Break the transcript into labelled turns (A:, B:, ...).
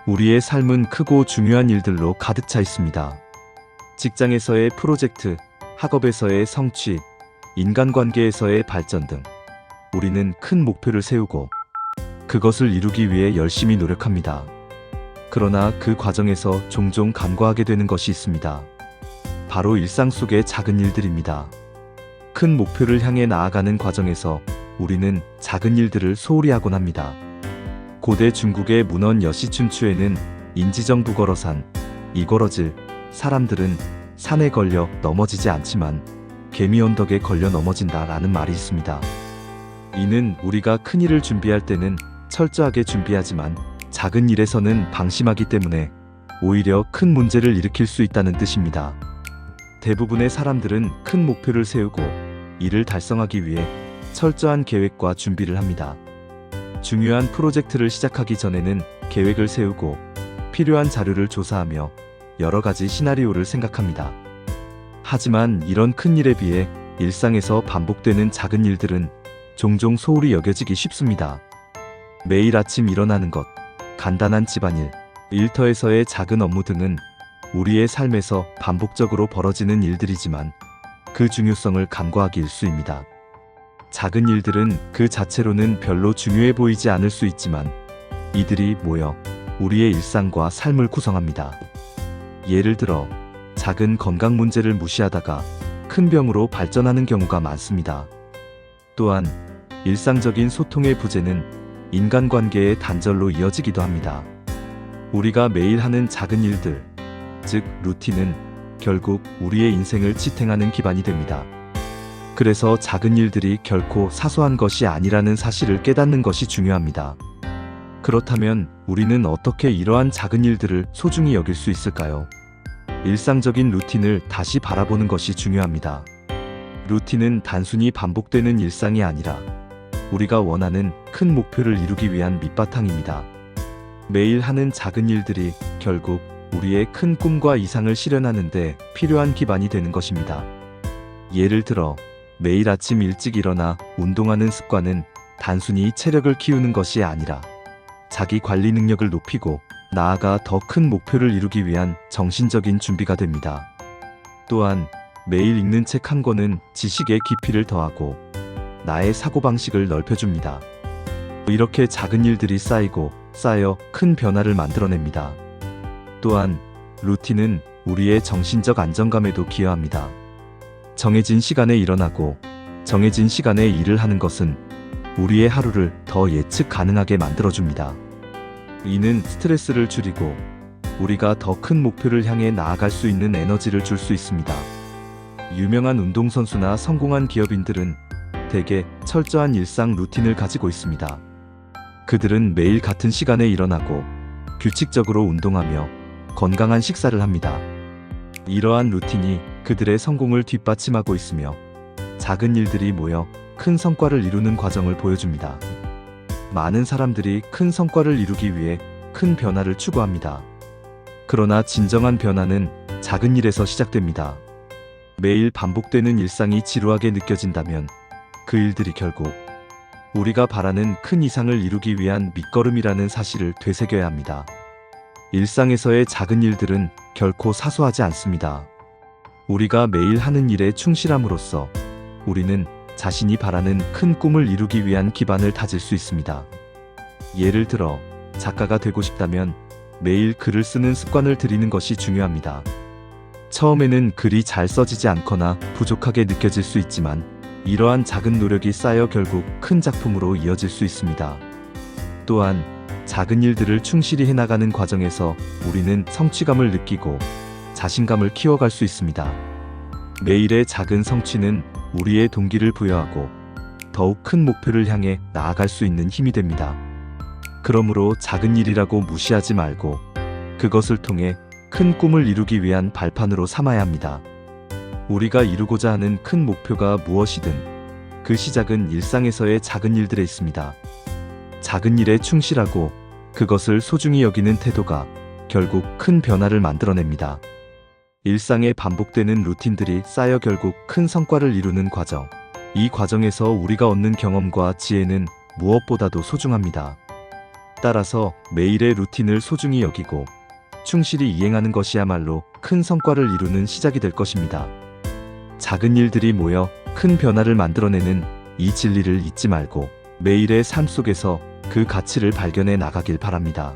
A: 우리의 삶은 크고 중요한 일들로 가득 차 있습니다. 직장에서의 프로젝트, 학업에서의 성취, 인간관계에서의 발전 등 우리는 큰 목표를 세우고 그것을 이루기 위해 열심히 노력합니다. 그러나 그 과정에서 종종 간과하게 되는 것이 있습니다. 바로 일상 속의 작은 일들입니다. 큰 목표를 향해 나아가는 과정에서 우리는 작은 일들을 소홀히 하곤 합니다. 고대 중국의 문헌 여시춘추에는 인지정부걸어산, 이걸어질, 사람들은 산에 걸려 넘어지지 않지만 개미 언덕에 걸려 넘어진다 라는 말이 있습니다. 이는 우리가 큰 일을 준비할 때는 철저하게 준비하지만 작은 일에서는 방심하기 때문에 오히려 큰 문제를 일으킬 수 있다는 뜻입니다. 대부분의 사람들은 큰 목표를 세우고 이를 달성하기 위해 철저한 계획과 준비를 합니다. 중요한 프로젝트를 시작하기 전에는 계획을 세우고 필요한 자료를 조사하며 여러 가지 시나리오를 생각합니다. 하지만 이런 큰 일에 비해 일상에서 반복되는 작은 일들은 종종 소홀히 여겨지기 쉽습니다. 매일 아침 일어나는 것, 간단한 집안일, 일터에서의 작은 업무 등은 우리의 삶에서 반복적으로 벌어지는 일들이지만 그 중요성을 간과하기 일쑤입니다. 작은 일들은 그 자체로는 별로 중요해 보이지 않을 수 있지만 이들이 모여 우리의 일상과 삶을 구성합니다. 예를 들어 작은 건강 문제를 무시하다가 큰 병으로 발전하는 경우가 많습니다. 또한 일상적인 소통의 부재는 인간관계의 단절로 이어지기도 합니다. 우리가 매일 하는 작은 일들, 즉 루틴은 결국 우리의 인생을 지탱하는 기반이 됩니다. 그래서 작은 일들이 결코 사소한 것이 아니라는 사실을 깨닫는 것이 중요합니다. 그렇다면 우리는 어떻게 이러한 작은 일들을 소중히 여길 수 있을까요? 일상적인 루틴을 다시 바라보는 것이 중요합니다. 루틴은 단순히 반복되는 일상이 아니라 우리가 원하는 큰 목표를 이루기 위한 밑바탕입니다. 매일 하는 작은 일들이 결국 우리의 큰 꿈과 이상을 실현하는 데 필요한 기반이 되는 것입니다. 예를 들어 매일 아침 일찍 일어나 운동하는 습관은 단순히 체력을 키우는 것이 아니라 자기 관리 능력을 높이고 나아가 더 큰 목표를 이루기 위한 정신적인 준비가 됩니다. 또한 매일 읽는 책 한 권은 지식의 깊이를 더하고 나의 사고방식을 넓혀줍니다. 이렇게 작은 일들이 쌓여 큰 변화를 만들어냅니다. 또한 루틴은 우리의 정신적 안정감에도 기여합니다. 정해진 시간에 일어나고 정해진 시간에 일을 하는 것은 우리의 하루를 더 예측 가능하게 만들어줍니다. 이는 스트레스를 줄이고 우리가 더 큰 목표를 향해 나아갈 수 있는 에너지를 줄 수 있습니다. 유명한 운동선수나 성공한 기업인들은 대개 철저한 일상 루틴을 가지고 있습니다. 그들은 매일 같은 시간에 일어나고 규칙적으로 운동하며 건강한 식사를 합니다. 이러한 루틴이 그들의 성공을 뒷받침하고 있으며 작은 일들이 모여 큰 성과를 이루는 과정을 보여줍니다. 많은 사람들이 큰 성과를 이루기 위해 큰 변화를 추구합니다. 그러나 진정한 변화는 작은 일에서 시작됩니다. 매일 반복되는 일상이 지루하게 느껴진다면 그 일들이 결국 우리가 바라는 큰 이상을 이루기 위한 밑거름이라는 사실을 되새겨야 합니다. 일상에서의 작은 일들은 결코 사소하지 않습니다. 우리가 매일 하는 일에 충실함으로써 우리는 자신이 바라는 큰 꿈을 이루기 위한 기반을 다질 수 있습니다. 예를 들어 작가가 되고 싶다면 매일 글을 쓰는 습관을 들이는 것이 중요합니다. 처음에는 글이 잘 써지지 않거나 부족하게 느껴질 수 있지만 이러한 작은 노력이 쌓여 결국 큰 작품으로 이어질 수 있습니다. 또한 작은 일들을 충실히 해나가는 과정에서 우리는 성취감을 느끼고 자신감을 키워갈 수 있습니다. 매일의 작은 성취는 우리의 동기를 부여하고 더욱 큰 목표를 향해 나아갈 수 있는 힘이 됩니다. 그러므로 작은 일이라고 무시하지 말고 그것을 통해 큰 꿈을 이루기 위한 발판으로 삼아야 합니다. 우리가 이루고자 하는 큰 목표가 무엇이든 그 시작은 일상에서의 작은 일들에 있습니다. 작은 일에 충실하고 그것을 소중히 여기는 태도가 결국 큰 변화를 만들어냅니다. 일상에 반복되는 루틴들이 쌓여 결국 큰 성과를 이루는 과정. 이 과정에서 우리가 얻는 경험과 지혜는 무엇보다도 소중합니다. 따라서 매일의 루틴을 소중히 여기고 충실히 이행하는 것이야말로 큰 성과를 이루는 시작이 될 것입니다. 작은 일들이 모여 큰 변화를 만들어내는 이 진리를 잊지 말고 매일의 삶 속에서 그 가치를 발견해 나가길 바랍니다.